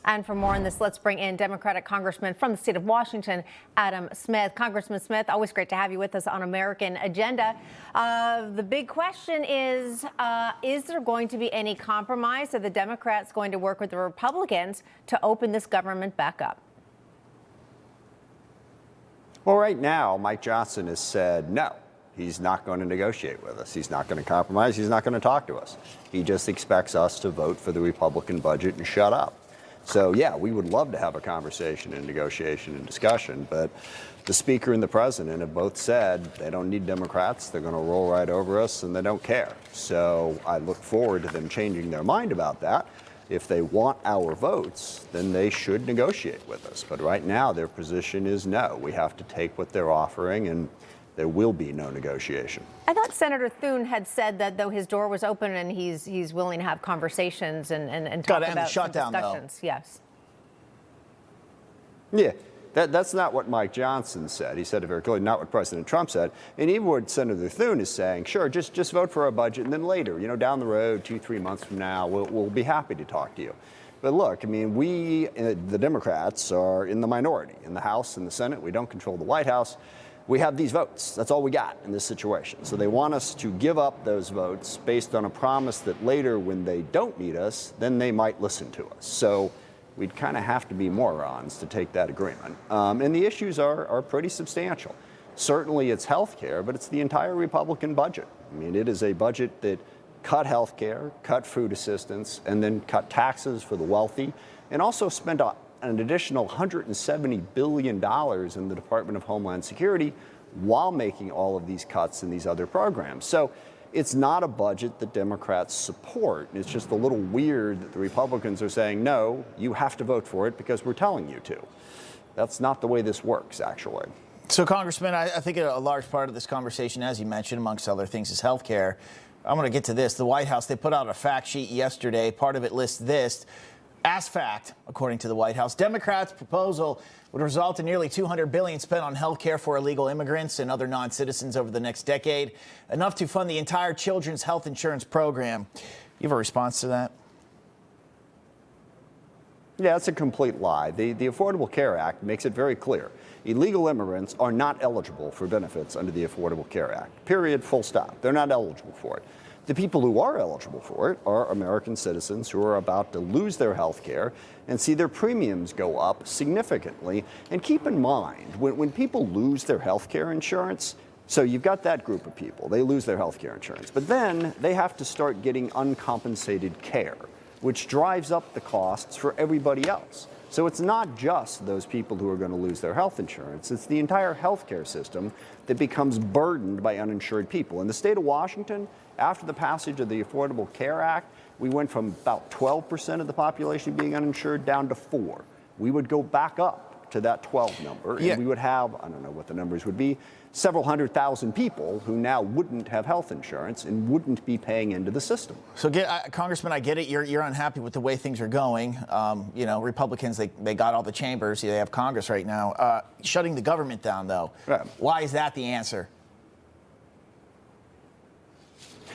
And for more on this, let's bring in Democratic Congressman from the state of Washington, Adam Smith. Congressman Smith, always great to have you with us on American Agenda. The big question is there going to be any compromise? Are the Democrats going to work with the Republicans to open this government back up? Well, right now, Mike Johnson has said no. He's not going to negotiate with us. He's not going to compromise. He's not going to talk to us. He just expects us to vote for the Republican budget and shut up. So, yeah, we would love to have a conversation and negotiation and discussion, but the Speaker and the President have both said they don't need Democrats. They're going to roll right over us, and they don't care. So I look forward to them changing their mind about that. If they want our votes, then they should negotiate with us. But right now, their position is no. We have to take what they're offering, and there will be no negotiation. I thought Senator Thune had said that though his door was open and he's willing to have conversations and talk about shutdown, discussions. Though. Yes. Yeah, that's not what Mike Johnson said. He said it very clearly, not what President Trump said. And even what Senator Thune is saying, sure, just vote for our budget, and then later, down the road, 2-3 months from now, we'll be happy to talk to you. But look, I mean, we, the Democrats, are in the minority in the House and the Senate. We don't control the White House. We have these votes. That's all we got in this situation. So they want us to give up those votes based on a promise that later, when they don't need us, then they might listen to us. So we'd kind of have to be morons to take that agreement. And the issues are pretty substantial. Certainly it's health care, but it's the entire Republican budget. I mean, it is a budget that cut health care, cut food assistance, and then cut taxes for the wealthy, and also spent an additional $170 billion in the Department of Homeland Security while making all of these cuts in these other programs. So it's not a budget that Democrats support. It's just a little weird that the Republicans are saying, no, you have to vote for it because we're telling you to. That's not the way this works, actually. So, Congressman, I think a large part of this conversation, as you mentioned, amongst other things, is health care. I'm going to get to this. The White House, they put out a fact sheet yesterday. Part of it lists this. As fact, according to the White House, Democrats' proposal would result in nearly $200 billion spent on health care for illegal immigrants and other non-citizens over the next decade, enough to fund the entire children's health insurance program. You have a response to that? Yeah, it's a complete lie. The Affordable Care Act makes it very clear. Illegal immigrants are not eligible for benefits under the Affordable Care Act. Period, full stop. They're not eligible for it. The people who are eligible for it are American citizens who are about to lose their health care and see their premiums go up significantly. And keep in mind, when people lose their health care insurance, so you've got that group of people, they lose their health care insurance, but then they have to start getting uncompensated care, which drives up the costs for everybody else. So it's not just those people who are going to lose their health insurance. It's the entire healthcare system that becomes burdened by uninsured people. In the state of Washington, after the passage of the Affordable Care Act, we went from about 12% of the population being uninsured down to 4%. We would go back up to that 12 number, and we would have, I don't know what the numbers would be, several 100,000 people who now wouldn't have health insurance and wouldn't be paying into the system. So, Congressman, I get it. You're unhappy with the way things are going. Republicans, they got all the chambers. They have Congress right now. Shutting the government down, though. Right. Why is that the answer?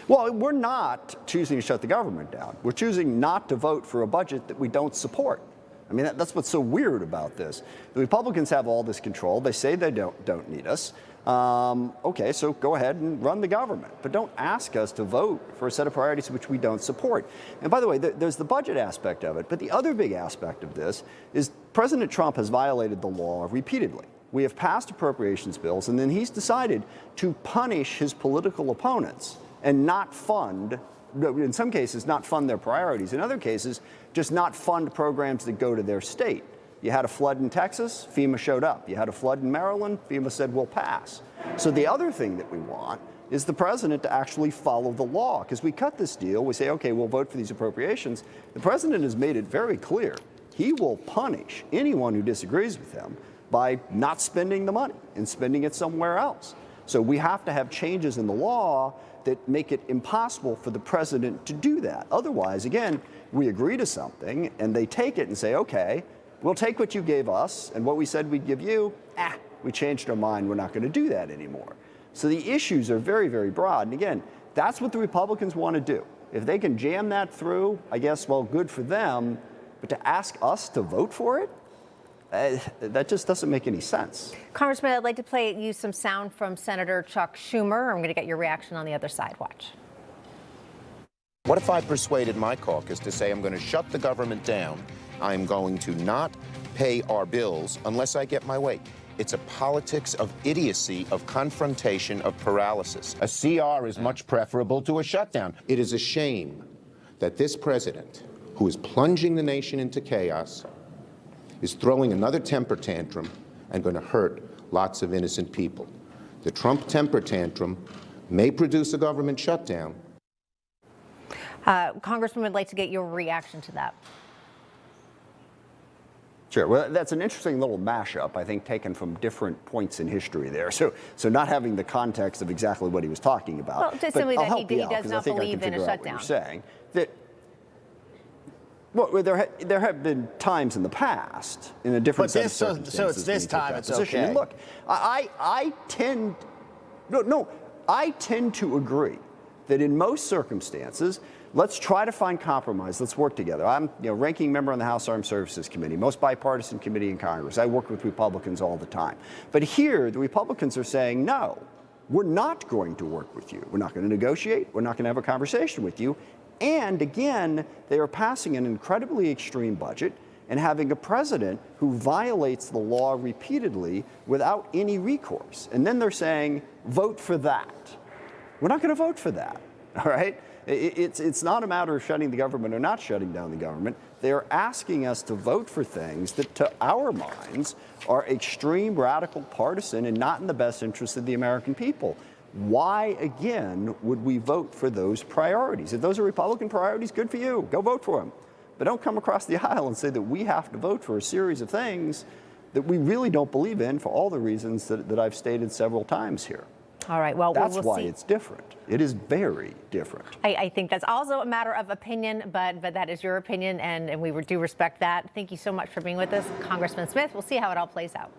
Well, we're not choosing to shut the government down. We're choosing not to vote for a budget that we don't support. I mean, that's what's so weird about this. The Republicans have all this control. They say they don't need us. Okay, so go ahead and run the government. But don't ask us to vote for a set of priorities which we don't support. And by the way, there's the budget aspect of it. But the other big aspect of this is President Trump has violated the law repeatedly. We have passed appropriations bills, and then he's decided to punish his political opponents and not fund, in some cases, not fund their priorities. In other cases, just not fund programs that go to their state. You had a flood in Texas, FEMA showed up. You had a flood in Maryland, FEMA said, we'll pass. So the other thing that we want is the president to actually follow the law. Because we cut this deal, we say, okay, we'll vote for these appropriations. The president has made it very clear. He will punish anyone who disagrees with him by not spending the money and spending it somewhere else. So we have to have changes in the law that make it impossible for the president to do that. Otherwise, again, we agree to something and they take it and say, okay, we'll take what you gave us and what we said we'd give you. We changed our mind. We're not going to do that anymore. So the issues are very, very broad. And again, that's what the Republicans want to do. If they can jam that through, I guess, well, good for them. But to ask us to vote for it, that just doesn't make any sense. Congressman, I'd like to play you some sound from Senator Chuck Schumer. I'm going to get your reaction on the other side. Watch. What if I persuaded my caucus to say I'm going to shut the government down? I'm going to not pay our bills unless I get my way. It's a politics of idiocy, of confrontation, of paralysis. A CR is much preferable to a shutdown. It is a shame that this president, who is plunging the nation into chaos, is throwing another temper tantrum and going to hurt lots of innocent people. The Trump temper tantrum may produce a government shutdown. Congressman, would like to get your reaction to that. Sure. Well, that's an interesting little mashup, I think, taken from different points in history there. So not having the context of exactly what he was talking about. Well, just simply that he does not believe in a shutdown. What you're saying that. Well, there have been times in the past in a different set of circumstances. So it's this time. It's okay. And look, I tend to agree that in most circumstances, let's try to find compromise. Let's work together. I'm ranking member on the House Armed Services Committee, most bipartisan committee in Congress. I work with Republicans all the time. But here, the Republicans are saying, no, we're not going to work with you. We're not going to negotiate. We're not going to have a conversation with you. And again, they are passing an incredibly extreme budget and having a president who violates the law repeatedly without any recourse. And then they're saying, vote for that. We're not going to vote for that, all right? It's not a matter of shutting the government or not shutting down the government. They're asking us to vote for things that, to our minds, are extreme, radical, partisan, and not in the best interest of the American people. Why, again, would we vote for those priorities? If those are Republican priorities, good for you. Go vote for them. But don't come across the aisle and say that we have to vote for a series of things that we really don't believe in for all the reasons that I've stated several times here. All right. Well, that's we'll why see. It's different. It is very different. I think that's also a matter of opinion, but that is your opinion, and we do respect that. Thank you so much for being with us, Congressman Smith. We'll see how it all plays out.